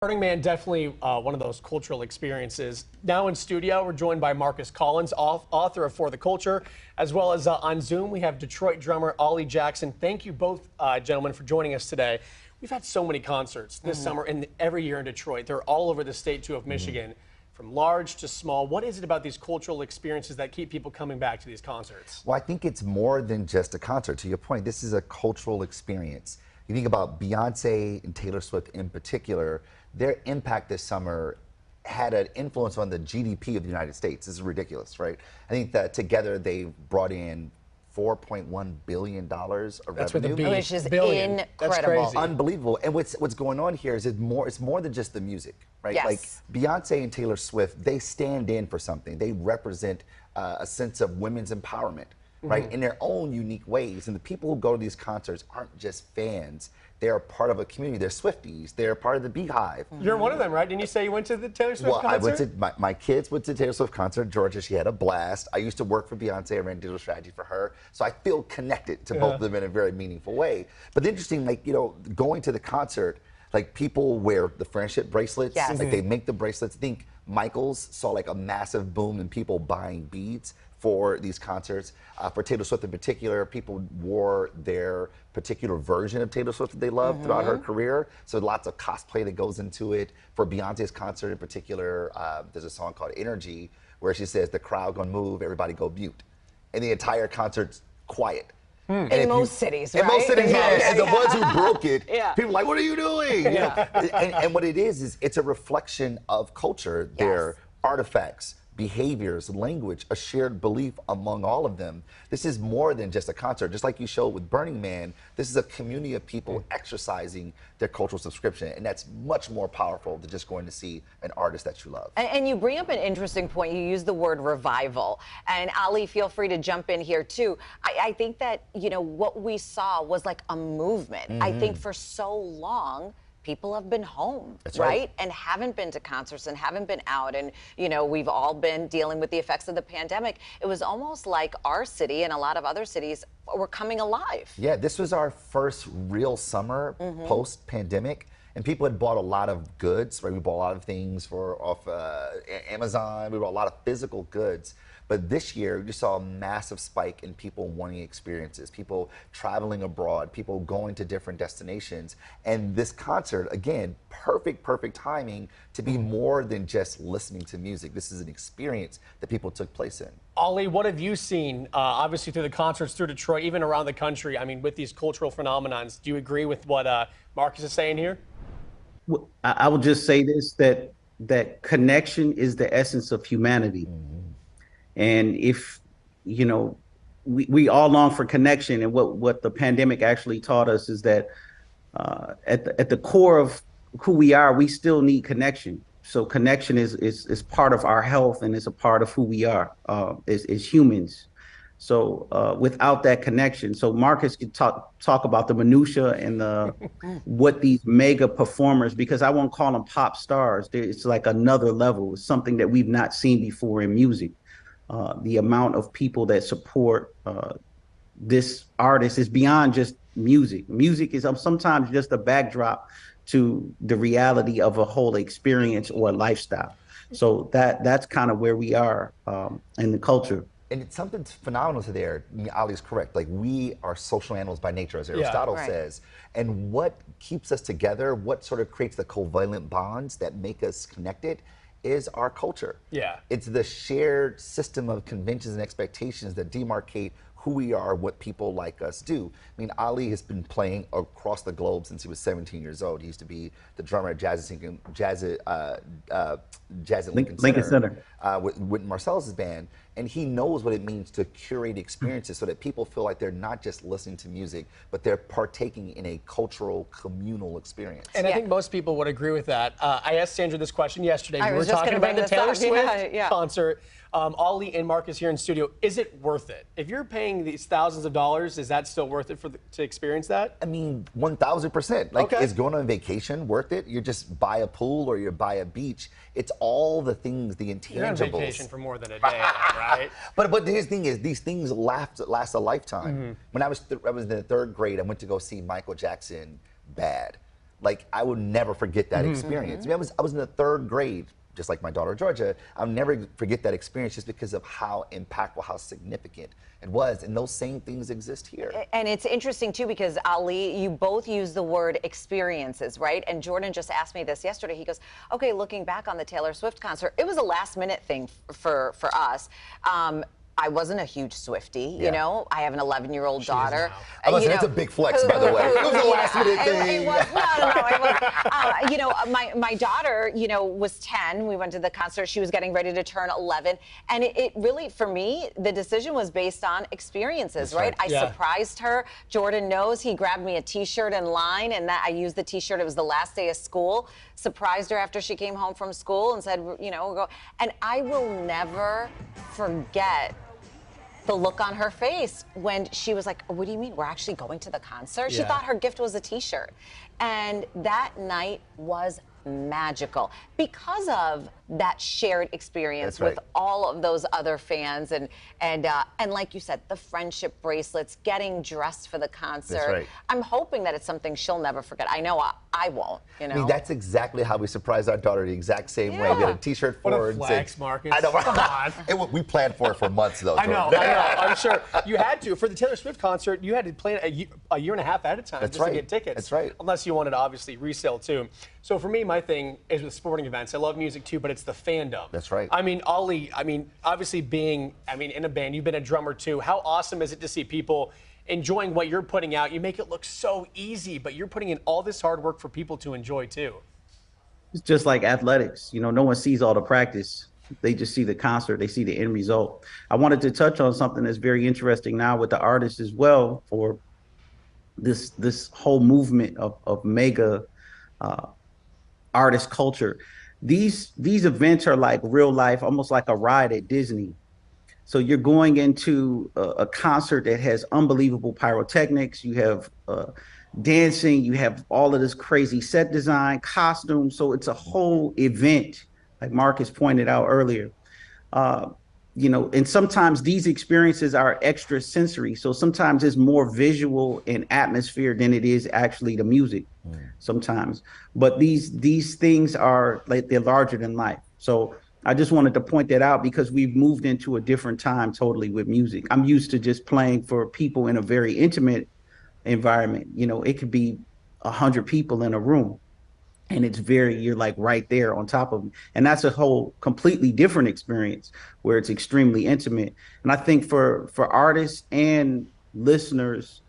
Burning Man, definitely one of those cultural experiences. Now in studio, we're joined by Marcus Collins, author of For the Culture, as well as on Zoom, we have Detroit drummer Ollie Jackson. Thank you both, gentlemen, for joining us today. We've had so many concerts this summer and every year in Detroit. They're all over the state, too, of Michigan, from large to small. What is it about these cultural experiences that keep people coming back to these concerts? Well, I think it's more than just a concert. To your point, this is a cultural experience. You think about Beyonce and Taylor Swift in particular, their impact this summer had an influence on the GDP of the United States. This is ridiculous, right? I think that together they brought in $4.1 billion of That's revenue. with a B. Which is Billion. That's incredible. crazy. Unbelievable. And what's going on here is it's more than just the music, right? Yes. Like Beyonce and Taylor Swift, they stand in for something. They represent a sense of women's empowerment, right? In their own unique ways. And the people who go to these concerts aren't just fans. They're part of a community. They're Swifties. They're part of the Beehive. You're one of them, right? Didn't you say you went to the Taylor Swift Well, concert? I went to my kids went to Taylor Swift concert. Georgia, she had a blast. I used to work for Beyonce. I ran digital strategy for her, so I feel connected to both of them in a very meaningful way. But the interesting, like going to the concert, like people wear the friendship bracelets. Yes. Like they make the bracelets. I think Michaels saw like a massive boom in people buying beads for these concerts. For Taylor Swift in particular, people wore their particular version of Taylor Swift that they loved throughout her career. So lots of cosplay that goes into it. For Beyonce's concert in particular, there's a song called Energy where she says, "The crowd gonna move, everybody go mute." And the entire concert's quiet. And In if most cities, in right? most cities, Yeah, and the ones who broke it, Yeah. people are like, "What are you doing?" You know? And what it is it's a reflection of culture. Their artifacts, behaviors, language, a shared belief among all of them. This is more than just a concert. Just like you showed with Burning Man, this is a community of people exercising their cultural subscription, and that's much more powerful than just going to see an artist that you love. And you bring up an interesting point. You use the word revival. And Ali, feel free to jump in here too. I think that, what we saw was like a movement. I think for so long, people have been home, That's right? And haven't been to concerts and haven't been out. And, we've all been dealing with the effects of the pandemic. It was almost like our city and a lot of other cities were coming alive. Yeah, this was our first real summer post-pandemic, and people had bought a lot of goods, right? We bought a lot of things off Amazon. We bought a lot of physical goods. But this year, you saw a massive spike in people wanting experiences, people traveling abroad, people going to different destinations. And this concert, again, perfect timing to be more than just listening to music. This is an experience that people took place in. Ollie, what have you seen, obviously through the concerts through Detroit, even around the country? I mean, with these cultural phenomenons, do you agree with what Marcus is saying here? Well, I will just say this, that connection is the essence of humanity. And if, we all long for connection, and what the pandemic actually taught us is that at the core of who we are, we still need connection. So connection is part of our health, and it's a part of who we are as humans. So without that connection, so Marcus could talk about the minutia and what these mega performers, because I won't call them pop stars. It's like another level. It's something that we've not seen before in music. The amount of people that support this artist is beyond just music. Music is sometimes just a backdrop to the reality of a whole experience or a lifestyle. So that's kind of where we are in the culture. And it's something phenomenal to there. I mean, Ali's correct. Like, we are social animals by nature, as Aristotle says. And what keeps us together, what sort of creates the covalent bonds that make us connected, is our culture. Yeah. It's the shared system of conventions and expectations that demarcate who we are, what people like us do. I mean, Ali has been playing across the globe since he was 17 years old. He used to be the drummer at Jazz at Lincoln Center. With Marcellus' band. And he knows what it means to curate experiences so that people feel like they're not just listening to music, but they're partaking in a cultural, communal experience. And I think most people would agree with that. I asked Sandra this question yesterday. I We were was just talking gonna about the bring Taylor this up. Swift Yeah. concert. Ollie and Marcus here in studio. Is it worth it? If you're paying these thousands of dollars, is that still worth it to experience that? I mean, 1,000%. Like, Okay. is going on vacation worth it? You just buy a pool or you buy a beach. It's all the things, the intangibles. You're on vacation for more than a day, right? But his thing is, these things last a lifetime. When I was in the third grade, I went to go see Michael Jackson Bad. Like, I will never forget that experience. I mean, I was in the 3rd grade, just like my daughter Georgia. I'll never forget that experience just because of how impactful, how significant it was. And those same things exist here. And it's interesting too, because Ali, you both use the word experiences, right? And Jordan just asked me this yesterday. He goes, okay, looking back on the Taylor Swift concert, it was a last minute thing for us. I wasn't a huge Swiftie, you know. I have an 11-year-old daughter. That's a big flex, by the way. It was a last minute thing. It was, no, it was. You know, my daughter, you know, was 10. We went to the concert. She was getting ready to turn 11. And it really, for me, the decision was based on experiences, right? I surprised her. Jordan knows he grabbed me a T-shirt in line, and that I used the T-shirt. It was the last day of school. Surprised her after she came home from school and said, you know, we'll go. And I will never forget the look on her face when she was like, what do you mean? We're actually going to the concert? She thought her gift was a T-shirt. And that night was magical because of that shared experience with all of those other fans, and like you said, the friendship bracelets, getting dressed for the concert. I'm hoping that it's something she'll never forget. I know I won't. You know, I mean, that's exactly how we surprised our daughter the exact same way. We had a T-shirt for her. What a flex, Marcus. I know. Come on. We planned for it for months, though. I know. I'm sure you had to. For the Taylor Swift concert, you had to plan a year and a half ahead of time to get tickets. That's right. Unless you wanted to obviously resale too. So for me, my thing is with sporting events. I love music too, but it's the fandom. That's right. I mean, Ali, obviously being, in a band, you've been a drummer too. How awesome is it to see people enjoying what you're putting out? You make it look so easy, but you're putting in all this hard work for people to enjoy too. It's just like athletics. You know, no one sees all the practice. They just see the concert. They see the end result. I wanted to touch on something that's very interesting now with the artists as well, for this whole movement of mega artist culture. These events are like real life, almost like a ride at Disney. So you're going into a concert that has unbelievable pyrotechnics. You have dancing. You have all of this crazy set design, costumes. So it's a whole event, like Marcus pointed out earlier. You know, and sometimes these experiences are extra sensory. So sometimes it's more visual and atmosphere than it is actually the music sometimes. But these things are like, they're larger than life. So I just wanted to point that out because we've moved into a different time totally with music. I'm used to just playing for people in a very intimate environment. You know, it could be 100 people in a room. And you're like right there on top of them. And that's a whole completely different experience where it's extremely intimate. And I think for artists and listeners,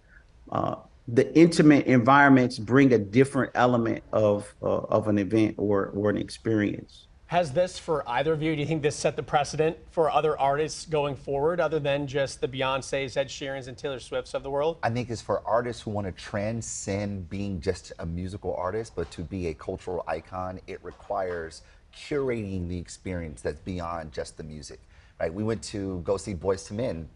the intimate environments bring a different element of an event or an experience. Has this, for either of you, do you think this set the precedent for other artists going forward, other than just the Beyoncés, Ed Sheerans, and Taylor Swifts of the world? I think it's for artists who want to transcend being just a musical artist, but to be a cultural icon, it requires curating the experience that's beyond just the music. Right? We went to go see Boyz II Men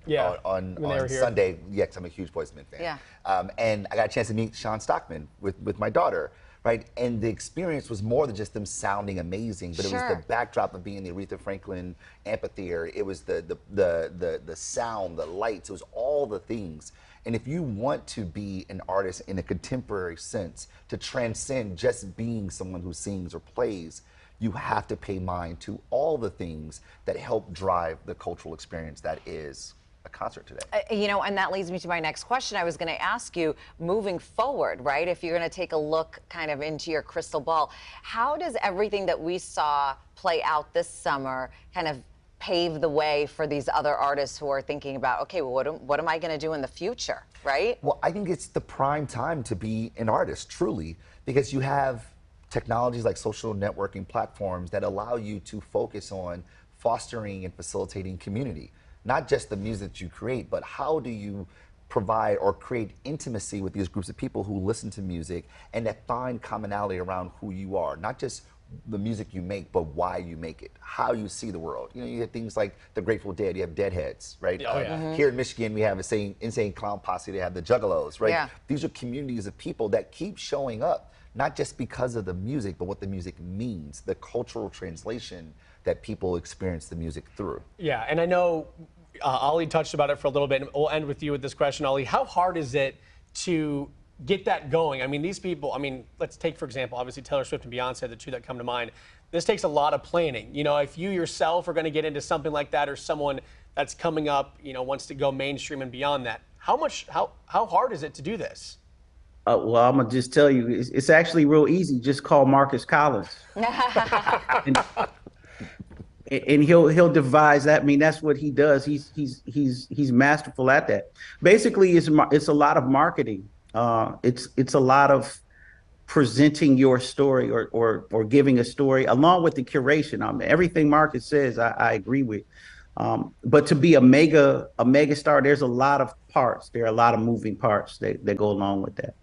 on Sunday. Yeah, 'cause I'm a huge Boyz II Men fan. Yeah. And I got a chance to meet Sean Stockman with my daughter. Right, and the experience was more than just them sounding amazing, but it was the backdrop of being in the Aretha Franklin amphitheater. It was the sound, the lights. It was all the things. And if you want to be an artist in a contemporary sense, to transcend just being someone who sings or plays, you have to pay mind to all the things that help drive the cultural experience that is a concert today. You know, and that leads me to my next question. I was going to ask you, moving forward, right, if you're going to take a look kind of into your crystal ball, how does everything that we saw play out this summer kind of pave the way for these other artists who are thinking about, okay, well, what am I going to do in the future, right? Well, I think it's the prime time to be an artist, truly, because you have technologies like social networking platforms that allow you to focus on fostering and facilitating community. Not just the music that you create, but how do you provide or create intimacy with these groups of people who listen to music and that find commonality around who you are, not just the music you make, but why you make it, how you see the world. You know, you have things like the Grateful Dead, you have Deadheads, right? Here in Michigan, we have Insane Clown Posse, they have the Juggalos, right? Yeah. These are communities of people that keep showing up, not just because of the music, but what the music means, the cultural translation that people experience the music through. Yeah, and I know Ali touched about it for a little bit, and we'll end with you with this question, Ali. How hard is it to get that going? I mean, these people, I mean, let's take, for example, obviously Taylor Swift and Beyonce, the two that come to mind. This takes a lot of planning. You know, if you yourself are going to get into something like that, or someone that's coming up, you know, wants to go mainstream and beyond that, how hard is it to do this? Well, I'm gonna just tell you, it's actually real easy. Just call Marcus Collins, and, and he'll devise that. I mean, that's what he does. He's masterful at that. Basically, it's a lot of marketing. It's a lot of presenting your story, or giving a story along with the curation. Everything Marcus says, I agree with. But to be a mega star, there's a lot of parts. There are a lot of moving parts that go along with that.